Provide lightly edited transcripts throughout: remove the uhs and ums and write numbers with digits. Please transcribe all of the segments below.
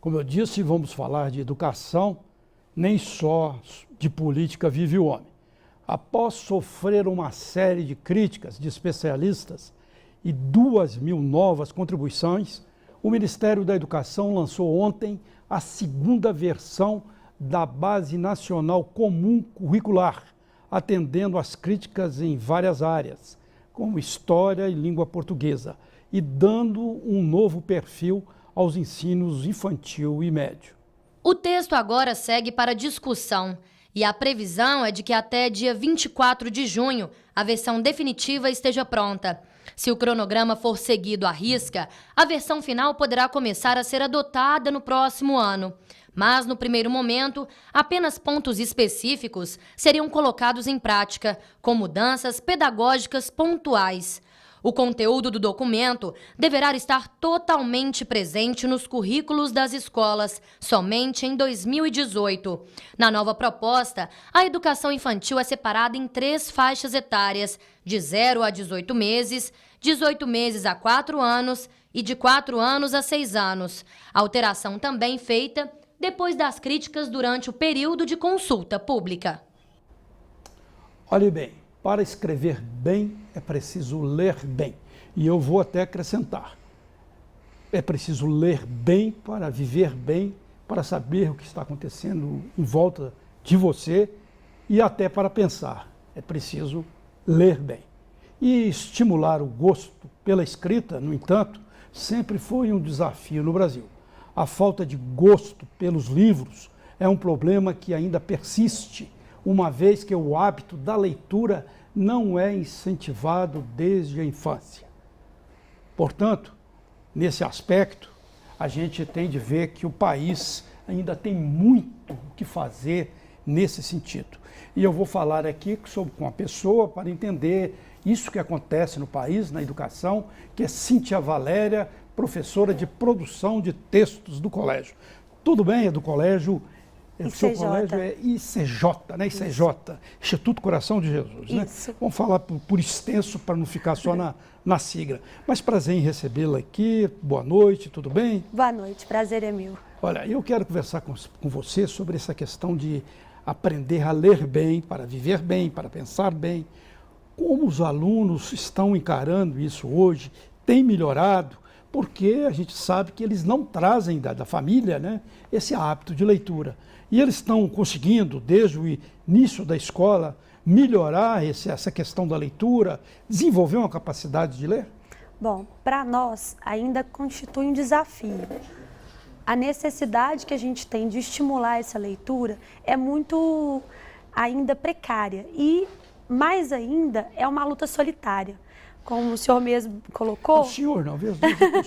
Como eu disse, vamos falar de educação, nem só de política vive o homem. Após sofrer uma série de críticas de especialistas e 2.000 novas contribuições, o Ministério da Educação lançou ontem a segunda versão da Base Nacional Comum Curricular, atendendo às críticas em várias áreas, como história e língua portuguesa, e dando um novo perfil aos ensinos infantil e médio. O texto agora segue para discussão e a previsão é de que até dia 24 de junho a versão definitiva esteja pronta. Se o cronograma for seguido à risca, a versão final poderá começar a ser adotada no próximo ano. Mas, no primeiro momento, apenas pontos específicos seriam colocados em prática, com mudanças pedagógicas pontuais. O conteúdo do documento deverá estar totalmente presente nos currículos das escolas, somente em 2018. Na nova proposta, a educação infantil é separada em 3 faixas etárias, de 0 a 18 meses, 18 meses a 4 anos e de 4 anos a 6 anos. Alteração também feita depois das críticas durante o período de consulta pública. Olhe bem, para escrever bem é preciso ler bem. E eu vou até acrescentar. É preciso ler bem para viver bem, para saber o que está acontecendo em volta de você e até para pensar. É preciso ler bem. E estimular o gosto pela escrita, no entanto, sempre foi um desafio no Brasil. A falta de gosto pelos livros é um problema que ainda persiste, uma vez que o hábito da leitura não é incentivado desde a infância. Portanto, nesse aspecto, a gente tem de ver que o país ainda tem muito o que fazer nesse sentido. E eu vou falar aqui com uma pessoa para entender isso que acontece no país, na educação, que é Cíntia Valéria, professora de produção de textos do colégio. Tudo bem, é do colégio, o seu colégio é ICJ, né? ICJ, Instituto Coração de Jesus, né? Isso. Vamos falar por extenso para não ficar só na sigla. Mas prazer em recebê-la aqui, boa noite, tudo bem? Boa noite, prazer é meu. Olha, eu quero conversar com você sobre essa questão de aprender a ler bem, para viver bem, para pensar bem. Como os alunos estão encarando isso hoje? Tem melhorado? Porque a gente sabe que eles não trazem da família, né, esse hábito de leitura. E eles estão conseguindo, desde o início da escola, melhorar essa questão da leitura, desenvolver uma capacidade de ler? Bom, para nós ainda constitui um desafio. A necessidade que a gente tem de estimular essa leitura é muito ainda precária e, mais ainda, é uma luta solitária. Como o senhor mesmo colocou... O senhor, não, o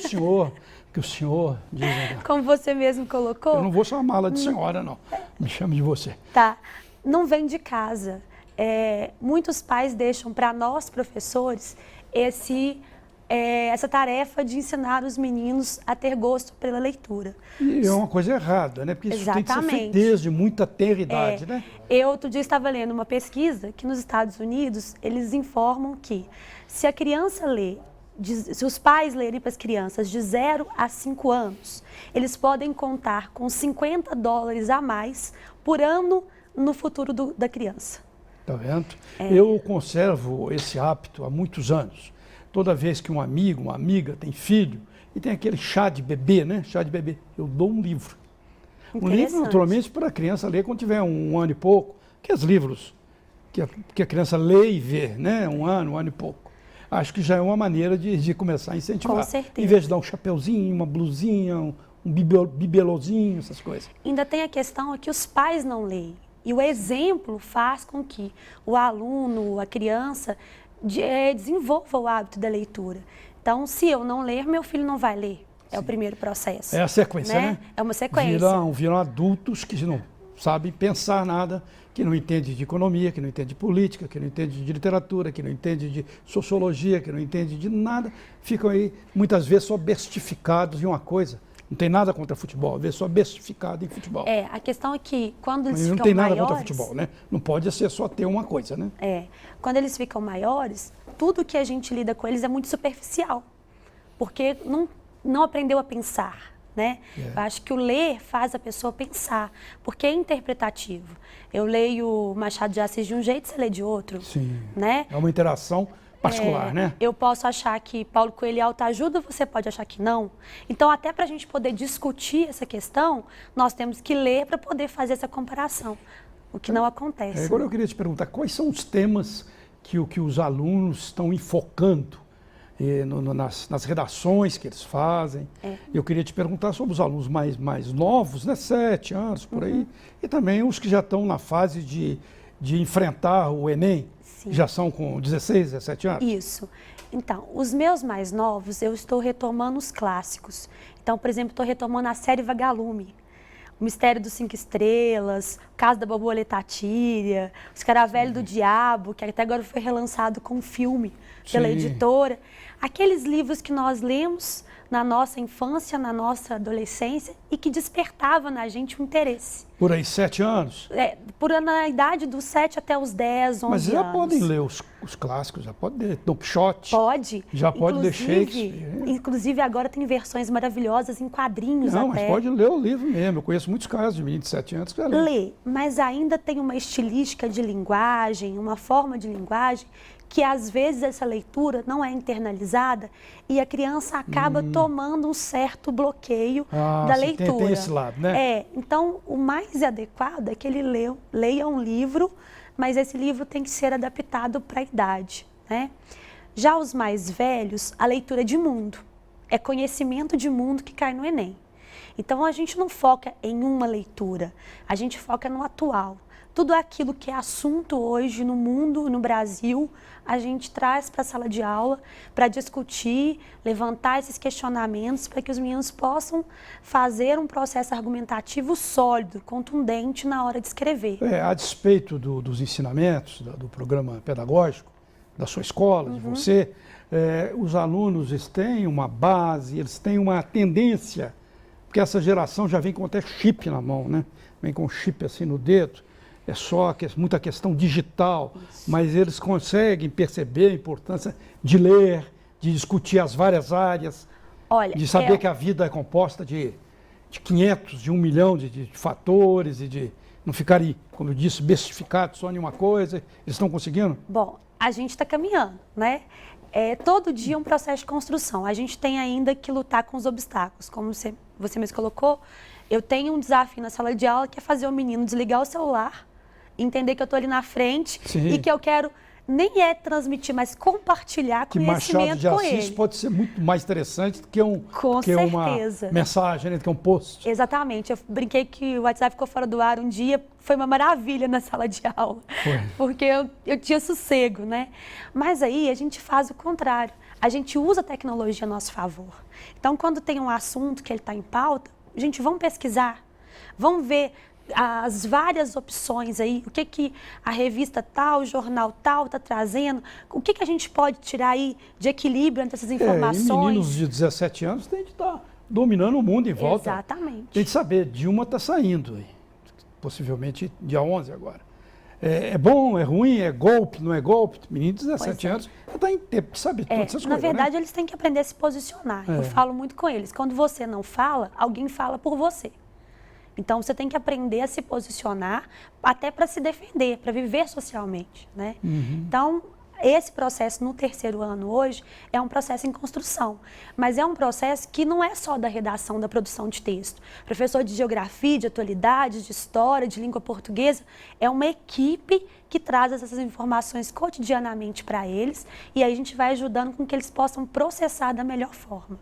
senhor diz... Como você mesmo colocou... Eu não vou chamá-la de senhora, não. Me chame de você. Tá. Não vem de casa. Muitos pais deixam para nós, professores, essa tarefa de ensinar os meninos a ter gosto pela leitura. E é uma coisa errada, né? Porque isso Exatamente. Tem que ser feito desde muita tenra idade, né? Eu outro dia estava lendo uma pesquisa que nos Estados Unidos eles informam que se a criança lê, se os pais lerem para as crianças de 0 a 5 anos, eles podem contar com $50 a mais por ano no futuro da criança. Tá vendo? Eu conservo esse hábito há muitos anos. Toda vez que um amigo, uma amiga tem filho e tem aquele chá de bebê, né? Chá de bebê, eu dou um livro. Um livro, naturalmente, para a criança ler quando tiver um ano e pouco. Aqueles livros que a criança lê e vê, né? Um ano e pouco. Acho que já é uma maneira de começar a incentivar. Com certeza. Em vez de dar um chapeuzinho, uma blusinha, um bibelozinho, essas coisas. Ainda tem a questão que os pais não leem. E o exemplo faz com que o aluno, a criança, desenvolva o hábito da leitura. Então, se eu não ler, meu filho não vai ler. É o primeiro processo. É a sequência, né? É uma sequência. Viram adultos que não sabem pensar nada, que não entendem de economia, que não entendem de política, que não entendem de literatura, que não entendem de sociologia, que não entendem de nada. Ficam aí, muitas vezes, só bestificados em uma coisa. Não tem nada contra futebol, às vezes só bestificado em futebol. A questão é que quando eles ficam maiores... Não tem nada contra futebol, né? Não pode ser só ter uma coisa, né? Quando eles ficam maiores, tudo que a gente lida com eles é muito superficial. Porque não aprendeu a pensar, né? Eu acho que o ler faz a pessoa pensar, porque é interpretativo. Eu leio Machado de Assis de um jeito, você lê de outro, Sim. né? É uma interação particular, né? Eu posso achar que Paulo Coelho é autoajuda, você pode achar que não. Então, até para a gente poder discutir essa questão, nós temos que ler para poder fazer essa comparação, o que não acontece. Agora eu queria te perguntar, quais são os temas que os alunos estão enfocando nas redações que eles fazem? Eu queria te perguntar sobre os alunos mais novos, né, 7 anos, por aí, e também os que já estão na fase de enfrentar o Enem, Sim. já são com 16, 17 anos? Isso. Então, os meus mais novos, eu estou retomando os clássicos. Então, por exemplo, estou retomando a série Vagalume, O Mistério dos 5 Estrelas, O Caso da Borboleta Tíria, O Escaravelho do Diabo, que até agora foi relançado com um filme pela Sim. editora. Aqueles livros que nós lemos na nossa infância, na nossa adolescência e que despertava na gente um interesse. Por aí, 7 anos? Na idade dos 7 até os 10, 11 Mas já anos. podem ler os clássicos, já pode ler Don Quixote. Pode. Já pode ler Shakespeare. Inclusive, agora tem versões maravilhosas em quadrinhos Não, até. mas pode ler o livro mesmo. Eu conheço muitos casos de meninos de 7 anos que já lê. Lê, mas ainda tem uma estilística de linguagem, uma forma de linguagem, que às vezes essa leitura não é internalizada e a criança acaba tomando um certo bloqueio da sim, leitura. tem esse lado, né? Então o mais adequado é que ele leia um livro, mas esse livro tem que ser adaptado para a idade, né? Já os mais velhos, a leitura de mundo, é conhecimento de mundo que cai no Enem. Então a gente não foca em uma leitura, a gente foca no atual. Tudo aquilo que é assunto hoje no mundo, no Brasil, a gente traz para a sala de aula para discutir, levantar esses questionamentos para que os meninos possam fazer um processo argumentativo sólido, contundente na hora de escrever. A despeito dos ensinamentos, do programa pedagógico, da sua escola, de você, os alunos eles têm uma base, eles têm uma tendência, porque essa geração já vem com até chip na mão, né? Vem com chip assim no dedo. É só muita questão digital, mas eles conseguem perceber a importância de ler, de discutir as várias áreas, de saber que a vida é composta de 500, de 1 milhão de fatores e de não ficarem, como eu disse, bestificados só em uma coisa. Eles estão conseguindo? Bom, a gente está caminhando, né? Todo dia é um processo de construção. A gente tem ainda que lutar com os obstáculos. Como você mesmo colocou, eu tenho um desafio na sala de aula que é fazer o menino desligar o celular, entender que eu estou ali na frente e que eu quero nem transmitir, mas compartilhar conhecimento com ele. Machado de Assis pode ser muito mais interessante do que, uma mensagem, né, do que um post. Exatamente. Eu brinquei que o WhatsApp ficou fora do ar um dia, foi uma maravilha na sala de aula, porque eu tinha sossego, né? Mas aí a gente faz o contrário. A gente usa a tecnologia a nosso favor. Então, quando tem um assunto que ele está em pauta, gente, vamos pesquisar, vamos ver as várias opções aí, o que a revista tal, o jornal tal está trazendo, o que a gente pode tirar aí de equilíbrio entre essas informações. E meninos de 17 anos têm de estar dominando o mundo em volta. Exatamente. Tem de saber, Dilma está saindo, possivelmente dia 11 agora. É bom, é ruim, é golpe, não é golpe? Menino de 17 anos está em tempo de saber todas essas coisas. Na verdade, eles têm que aprender a se posicionar. Eu falo muito com eles. Quando você não fala, alguém fala por você. Então, você tem que aprender a se posicionar até para se defender, para viver socialmente, né? Então, esse processo no 3º ano hoje é um processo em construção, mas é um processo que não é só da redação, da produção de texto. Professor de geografia, de atualidades, de história, de língua portuguesa, é uma equipe que traz essas informações cotidianamente para eles e aí a gente vai ajudando com que eles possam processar da melhor forma.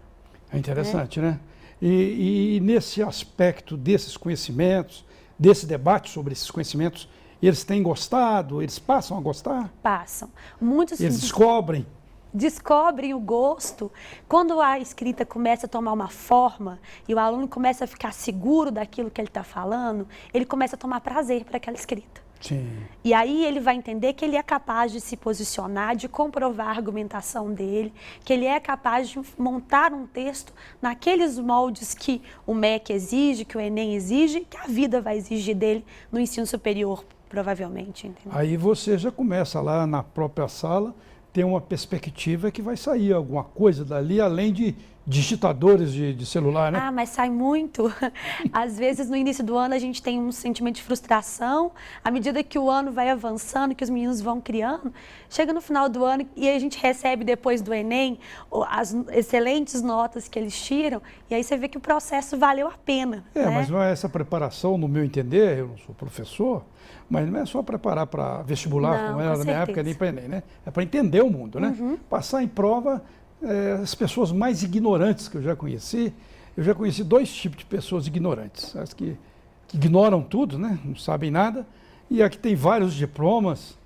É interessante, né? E nesse aspecto desses conhecimentos, desse debate sobre esses conhecimentos, eles têm gostado? Eles passam a gostar? Passam. Muitos eles descobrem? Descobrem o gosto. Quando a escrita começa a tomar uma forma e o aluno começa a ficar seguro daquilo que ele está falando, ele começa a tomar prazer para aquela escrita. Sim. E aí ele vai entender que ele é capaz de se posicionar, de comprovar a argumentação dele, que ele é capaz de montar um texto naqueles moldes que o MEC exige, que o Enem exige, que a vida vai exigir dele no ensino superior, provavelmente. Entendeu? Aí você já começa lá na própria sala, tem uma perspectiva que vai sair alguma coisa dali, além de digitadores de celular, né? Ah, mas sai muito. Às vezes, no início do ano, a gente tem um sentimento de frustração. À medida que o ano vai avançando, que os meninos vão criando, chega no final do ano e a gente recebe, depois do Enem, as excelentes notas que eles tiram, e aí você vê que o processo valeu a pena. Né? Mas não é essa preparação, no meu entender, eu não sou professor, mas não é só preparar para vestibular, Não, como era com na minha época, nem para Enem, né? É para entender o mundo, né? Passar em prova, as pessoas mais ignorantes que eu já conheci 2 tipos de pessoas ignorantes. As que ignoram tudo, né? Não sabem nada, e a que tem vários diplomas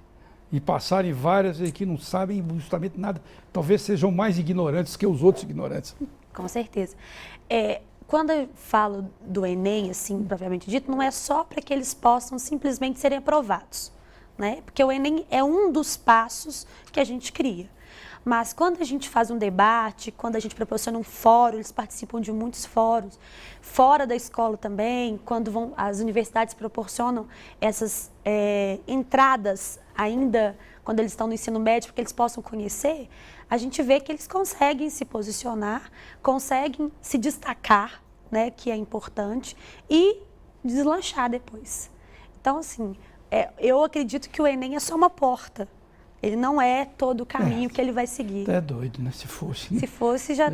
e passarem várias e que não sabem justamente nada. Talvez sejam mais ignorantes que os outros ignorantes. Com certeza. Quando eu falo do Enem, assim, propriamente dito, não é só para que eles possam simplesmente serem aprovados, né? Porque o Enem é um dos passos que a gente cria. Mas quando a gente faz um debate, quando a gente proporciona um fórum, eles participam de muitos fóruns, fora da escola também, quando as universidades proporcionam essas entradas ainda, quando eles estão no ensino médio, para que eles possam conhecer, a gente vê que eles conseguem se posicionar, conseguem se destacar, né, que é importante, e deslanchar depois. Então, assim, eu acredito que o Enem é só uma porta. Ele não é todo o caminho que ele vai seguir. É doido, né? Se fosse. Né? Se fosse, a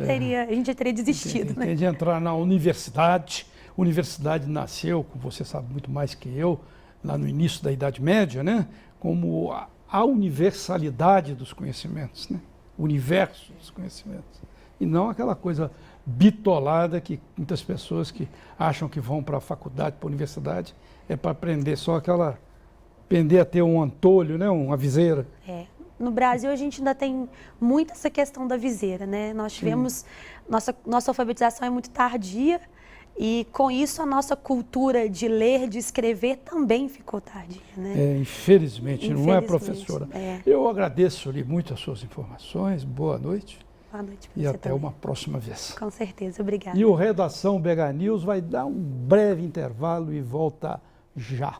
gente já teria desistido. Tem de entrar na universidade. A universidade nasceu, como você sabe muito mais que eu, lá no início da Idade Média, né? Como a universalidade dos conhecimentos, né? O universo dos conhecimentos. E não aquela coisa bitolada que muitas pessoas que acham que vão para a faculdade, para a universidade, é para aprender só aquela... aprender a ter um antolho, né? Uma viseira. No Brasil, a gente ainda tem muito essa questão da viseira, né? Nós tivemos... Nossa alfabetização é muito tardia e, com isso, a nossa cultura de ler, de escrever também ficou tardia, né? Infelizmente, não é, professora? Eu agradeço-lhe muito as suas informações. Boa noite. Boa noite E você até também. uma próxima vez. Com certeza. Obrigada. E o Redação BH News vai dar um breve intervalo e volta já.